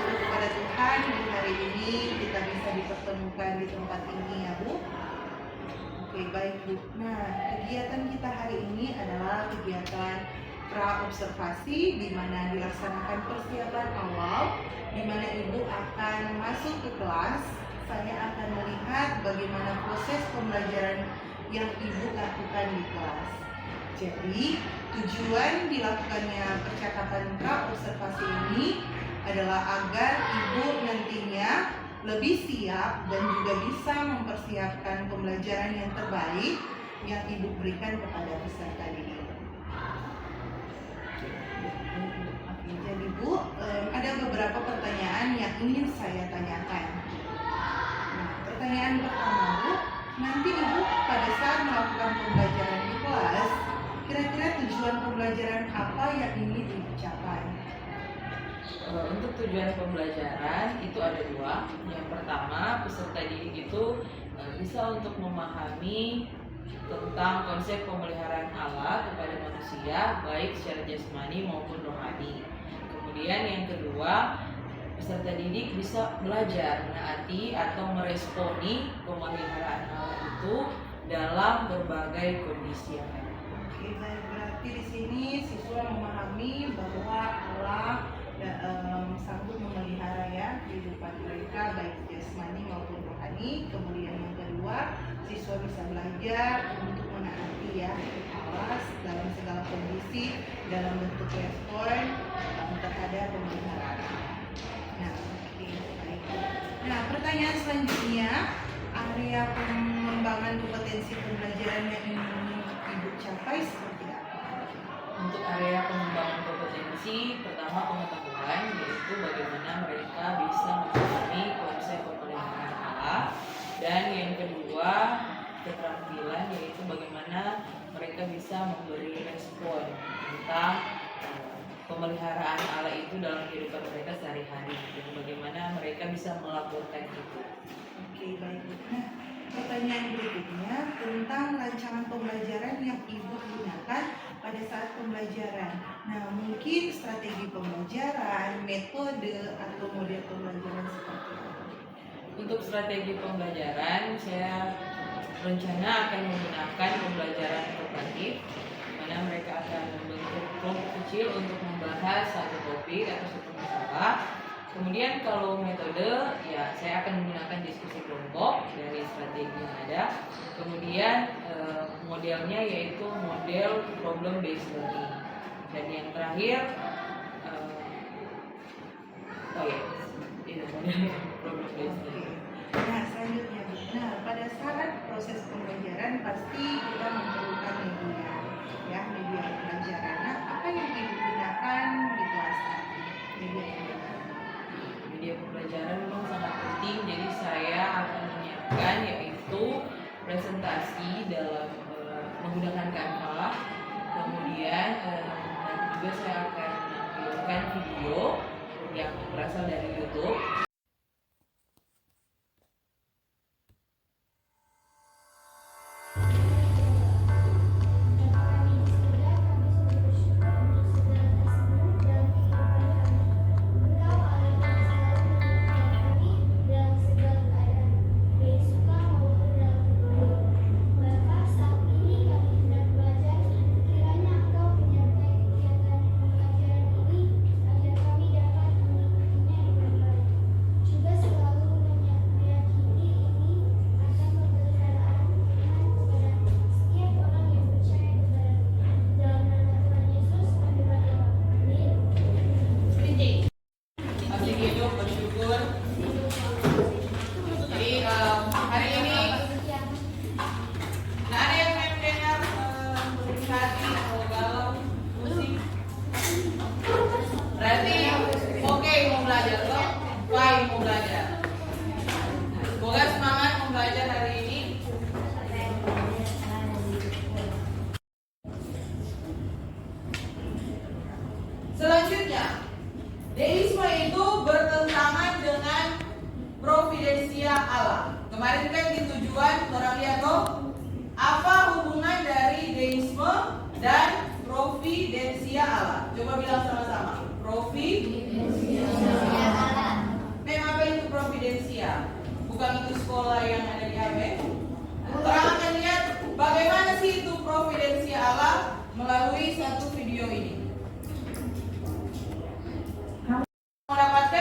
bersyukur kepada Tuhan di hari ini kita bisa dipertemukan di tempat ini ya Bu. Oke, baik Bu. Nah, kegiatan kita hari ini adalah kegiatan pra-observasi di mana dilaksanakan persiapan awal di mana Ibu akan masuk ke kelas. Saya akan melihat bagaimana proses pembelajaran yang Ibu lakukan di kelas. Jadi, tujuan dilakukannya percakapan pra-observasi ini adalah agar Ibu nantinya lebih siap dan juga bisa mempersiapkan pembelajaran yang terbaik yang Ibu berikan kepada peserta didik. Oke, jadi Bu, ada beberapa pertanyaan yang ingin saya tanyakan. Nah, pertanyaan pertama Bu, nanti Ibu pada saat melakukan pembelajaran di kelas, kira-kira tujuan pembelajaran apa yang ingin dicapai? Untuk tujuan pembelajaran itu ada dua. Yang pertama, peserta didik itu bisa untuk memahami tentang konsep pemeliharaan Allah kepada manusia, baik secara jasmani maupun rohani. Kemudian yang kedua, peserta didik bisa belajar menaati atau meresponi pemeliharaan Allah itu dalam berbagai kondisi yang ada. Oke, baik. Berarti di sini siswa memahami bahwa Allah sanggup memelihara ya kehidupan mereka baik jasmani maupun rohani. Kemudian yang kedua, siswa bisa belajar untuk menaati ya Allah dalam segala kondisi dalam bentuk respon terhadap pemeliharaan. Nah, oke, baik. Nah, pertanyaan selanjutnya, area pengembangan kompetensi pembelajaran yang ingin Ibu capai seperti apa? Untuk area pengembangan kompetensi, pertama pengetahuan, yaitu bagaimana mereka bisa memahami konsep pemeliharaan Allah, dan yang kedua keterampilan, yaitu bagaimana mereka bisa memberi respon tentang pemeliharaan Allah itu dalam kehidupan mereka sehari-hari, dan bagaimana mereka bisa melaporkan itu. Oke, baik. Nah, pertanyaan berikutnya tentang rancangan pembelajaran yang Ibu gunakan pada saat pembelajaran. Nah, mungkin strategi pembelajaran, metode, atau model pembelajaran seperti apa? Untuk strategi pembelajaran, saya rencana akan menggunakan pembelajaran kooperatif, di mana mereka akan membentuk kelompok kecil untuk membahas satu topik atau satu masalah. Kemudian kalau metode, ya saya akan menggunakan diskusi kelompok dari strategi yang ada. Kemudian modelnya yaitu model problem based learning. Dan yang terakhir, itu model problem based learning. Nah, selanjutnya, nah pada saat proses pembelajaran pasti kita memerlukan media, ya media pembelajaran. Nah, apa yang Ibu gunakan di kelas tadi? Media pembelajaran memang sangat penting, jadi saya akan menyiapkan yaitu presentasi dalam menggunakan Canva. Kemudian nanti juga saya akan menampilkan video yang berasal dari YouTube. Selanjutnya, deisme itu bertentangan dengan providensia Allah. Kemarin kan di tujuan orang lihat loh, apa hubungan dari deisme dan providensia Allah? Coba bilang sama-sama. Providensia Allah.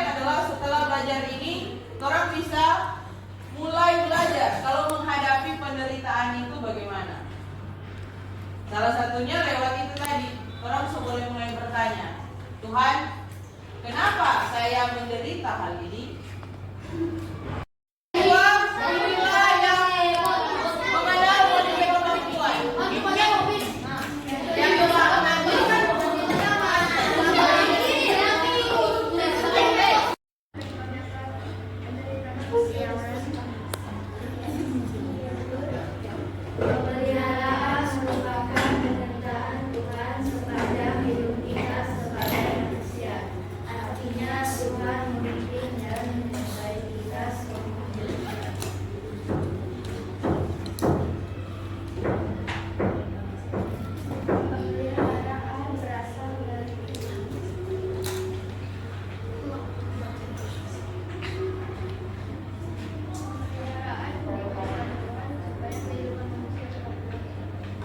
adalah setelah belajar ini, orang bisa mulai belajar kalau menghadapi penderitaan itu bagaimana. Salah satunya lewat itu tadi, orang boleh mulai bertanya, Tuhan, kenapa saya menderita hal ini? Pemeliharaan merupakan permintaan Tuhan kepada hidup kita sebagai manusia. Artinya Tuhan memimpin dan menyertai kita sepenuhnya. Pemeliharaan berasal dari Tuhan. Pemeliharaan merupakan Tuhan supaya kehidupan manusia tetap berjalan.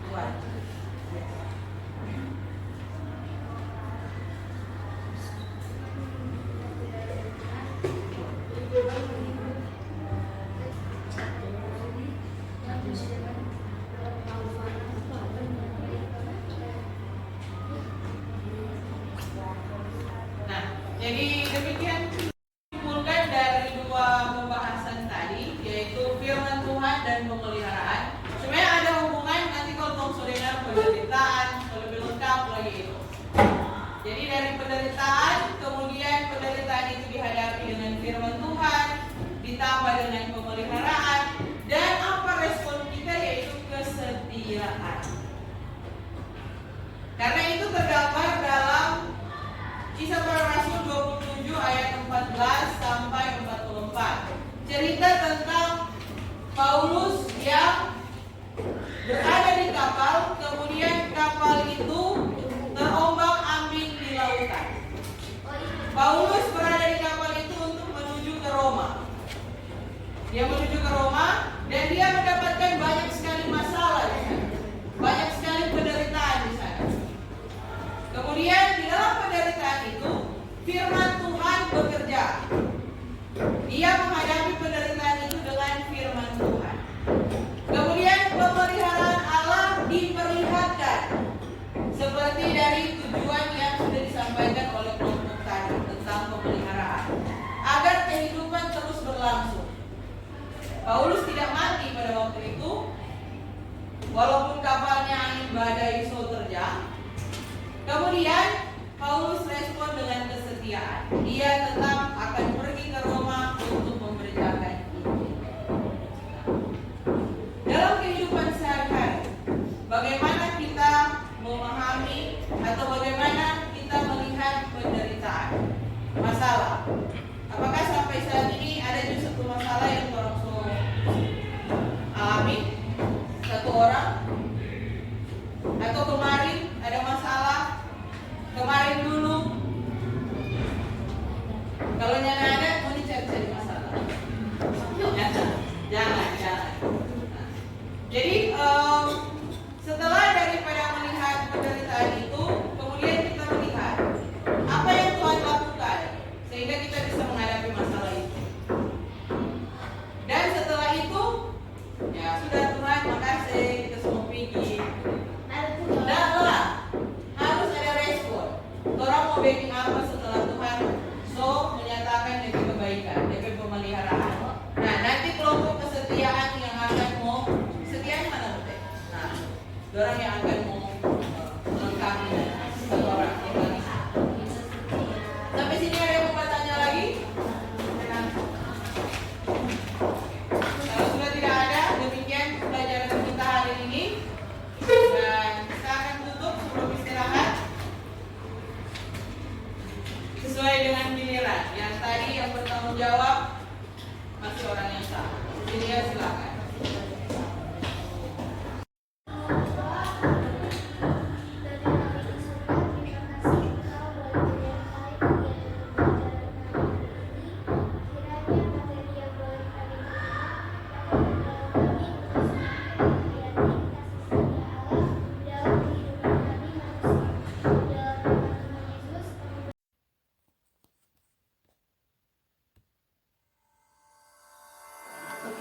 Tuhan. Nah, jadi demikian simpulkan dari dua pembahasan tadi, yaitu firman Tuhan dan pemeliharaan. Sebenarnya ada hubungan nanti kalau Tom Sodenar penderitaan, lebih lengkap lagi itu. Jadi dari penderitaan, kemudian penderitaan itu dihadapi dengan firman Tuhan, ditambah dengan pemeliharaan, dan apa respon kita yaitu kesetiaan. Karena itu tergambar dalam Kisah Para Rasul 27 ayat 14 sampai 44. Cerita tentang Paulus yang berada di kapal, kemudian kapal itu terombang-ambing di lautan. Paulus berada di kapal itu untuk menuju ke Roma. Dia menuju ke Roma dan dia mendapatkan banyak sekali masalah di sana. Banyak sekali penderitaan di sana. Kemudian di dalam penderitaan itu firman Tuhan bekerja. Dia menghadapi penderitaan itu dengan firman Tuhan. Kemudian pemeliharaan Allah diperlihatkan seperti dari tujuan yang sudah disampaikan oleh kelompok tadi tentang pemeliharaan agar kehidupan terus berlangsung. Paulus tidak mati pada waktu itu, walaupun kapalnya angin badai terjang. Kemudian Paulus respon dengan kesetiaan. Dia tetap akan pergi ke Roma untuk memberitakan Injil. Dalam kehidupan sehari-hari, bagaimana kita memahami atau bagaimana kita melihat penderitaan, masalah? Apakah sampai saat ini ada juga satu masalah yang orang semua alami? Satu orang? Atau kemarin ada masalah? Kemarin dulu? Kalau yang ada, mau dicari-cari masalah. Jangan. Nah, jadi setelah daripada melihat penderitaan itu, kemudian kita melihat apa yang Tuhan lakukan sehingga kita bisa menghadapi masalah itu. Dan setelah itu, ya sudah Tuhan, makasih, kita semua pergi. Danlah harus ada respon. Orang mau bikin apa setelah Tuhan menyatakan DP kebaikan, DP pemeliharaan. Nah, nanti kelompok kesetiaan yang akan mau kesetiaan mana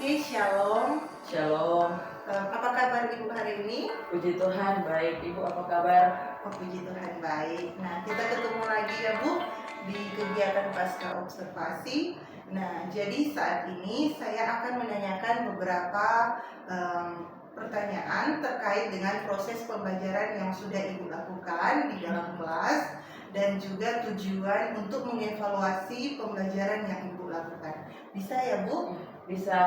Oke, shalom. Shalom. Apa kabar Ibu hari ini? Puji Tuhan, baik. Ibu apa kabar? Oh, puji Tuhan baik. Nah, kita ketemu lagi ya Bu di kegiatan Pasca Observasi. Nah, jadi saat ini saya akan menanyakan beberapa pertanyaan terkait dengan proses pembelajaran yang sudah Ibu lakukan di dalam kelas dan juga tujuan untuk mengevaluasi pembelajaran yang Ibu lakukan. Bisa ya Bu? Bisa.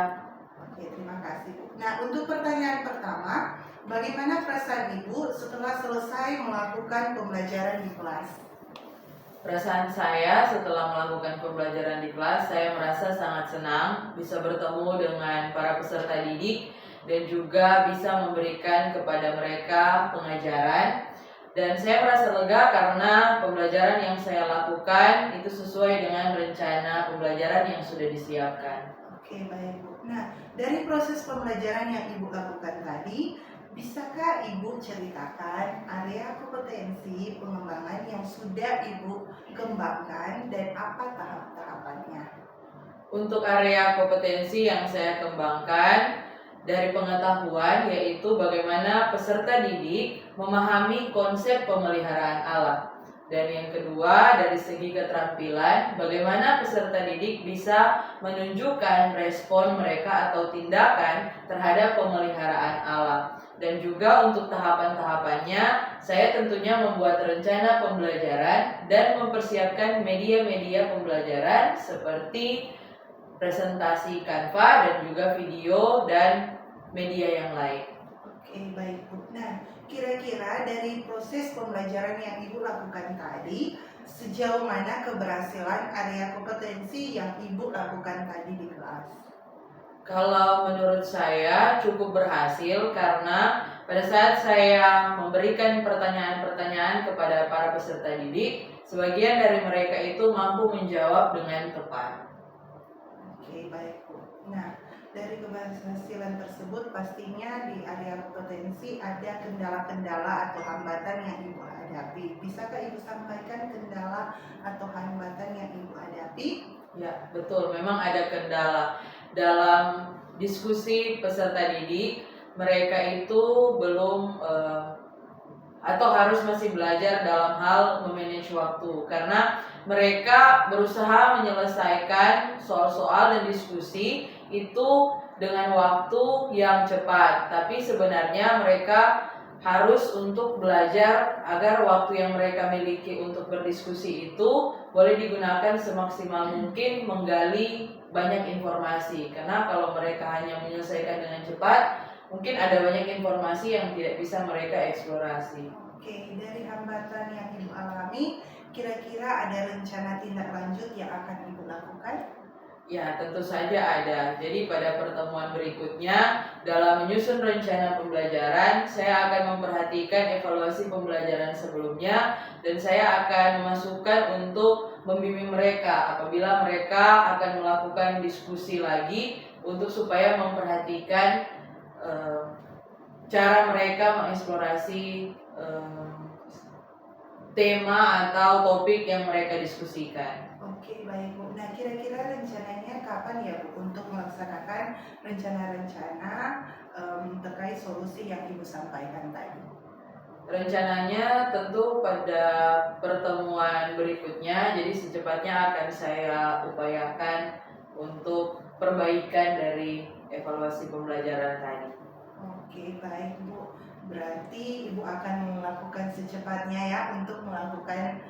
Oke, terima kasih Bu. Nah, untuk pertanyaan pertama, bagaimana perasaan Ibu setelah selesai melakukan pembelajaran di kelas? Perasaan saya setelah melakukan pembelajaran di kelas, saya merasa sangat senang bisa bertemu dengan para peserta didik dan juga bisa memberikan kepada mereka pengajaran. Dan saya merasa lega karena pembelajaran yang saya lakukan itu sesuai dengan rencana pembelajaran yang sudah disiapkan. Oke, baik Bu. Nah, dari proses pembelajaran yang Ibu lakukan tadi, bisakah Ibu ceritakan area kompetensi pengembangan yang sudah Ibu kembangkan dan apa tahap-tahapannya? Untuk area kompetensi yang saya kembangkan dari pengetahuan yaitu bagaimana peserta didik memahami konsep pemeliharaan alam. Dan yang kedua dari segi keterampilan, bagaimana peserta didik bisa menunjukkan respon mereka atau tindakan terhadap pemeliharaan alam. Dan juga untuk tahapan-tahapannya, saya tentunya membuat rencana pembelajaran dan mempersiapkan media-media pembelajaran seperti presentasi Canva dan juga video dan media yang lain. Oke, baik Bu. Nah, kira-kira dari proses pembelajaran yang Ibu lakukan tadi, sejauh mana keberhasilan area kompetensi yang Ibu lakukan tadi di kelas? Kalau menurut saya cukup berhasil karena pada saat saya memberikan pertanyaan-pertanyaan kepada para peserta didik, sebagian dari mereka itu mampu menjawab dengan tepat. Oke, baik Bu. Nah, dari keberhasilan tersebut pastinya di area kompetensi ada kendala-kendala atau hambatan yang Ibu hadapi. Bisakah Ibu sampaikan kendala atau hambatan yang Ibu hadapi? Ya, betul. Memang ada kendala dalam diskusi peserta didik. Mereka itu belum atau harus masih belajar dalam hal memanage waktu karena mereka berusaha menyelesaikan soal-soal dan diskusi itu dengan waktu yang cepat, tapi sebenarnya mereka harus untuk belajar agar waktu yang mereka miliki untuk berdiskusi itu boleh digunakan semaksimal mungkin menggali banyak informasi. Karena kalau mereka hanya menyelesaikan dengan cepat, mungkin ada banyak informasi yang tidak bisa mereka eksplorasi. Oke, dari hambatan yang Ibu alami, kira-kira ada rencana tindak lanjut yang akan Ibu lakukan? Ya, tentu saja ada. Jadi pada pertemuan berikutnya, dalam menyusun rencana pembelajaran, saya akan memperhatikan evaluasi pembelajaran sebelumnya dan saya akan memasukkan untuk membimbing mereka apabila mereka akan melakukan diskusi lagi untuk supaya memperhatikan cara mereka mengeksplorasi tema atau topik yang mereka diskusikan. Oke, baik Bu. Nah, kira-kira rencananya kapan ya Bu untuk melaksanakan rencana-rencana terkait solusi yang Ibu sampaikan tadi? Rencananya tentu pada pertemuan berikutnya, jadi secepatnya akan saya upayakan untuk perbaikan dari evaluasi pembelajaran tadi. Oke, baik Bu. Berarti Ibu akan melakukan secepatnya ya untuk melakukan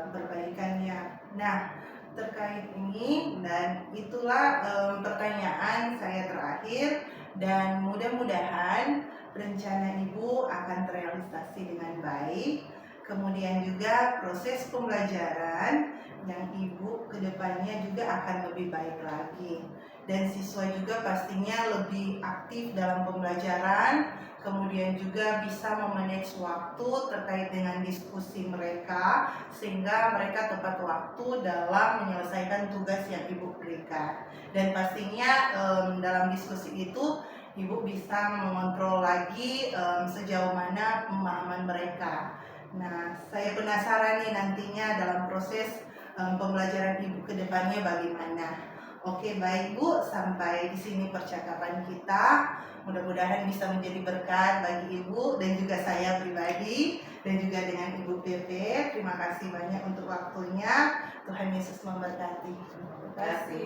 perbaikannya. Nah, terkait ini dan itulah pertanyaan saya terakhir dan mudah-mudahan rencana Ibu akan terrealisasi dengan baik. Kemudian juga proses pembelajaran yang Ibu kedepannya juga akan lebih baik lagi. Dan siswa juga pastinya lebih aktif dalam pembelajaran, kemudian juga bisa memanage waktu terkait dengan diskusi mereka sehingga mereka tepat waktu dalam menyelesaikan tugas yang Ibu berikan. Dan pastinya dalam diskusi itu Ibu bisa mengontrol lagi sejauh mana pemahaman mereka. Nah, saya penasaran nih nantinya dalam proses pembelajaran Ibu ke depannya bagaimana. Oke, baik Bu, sampai di sini percakapan kita. Mudah-mudahan bisa menjadi berkat bagi Ibu dan juga saya pribadi dan juga dengan Ibu Pepe. Terima kasih banyak untuk waktunya. Tuhan Yesus memberkati. Terima kasih.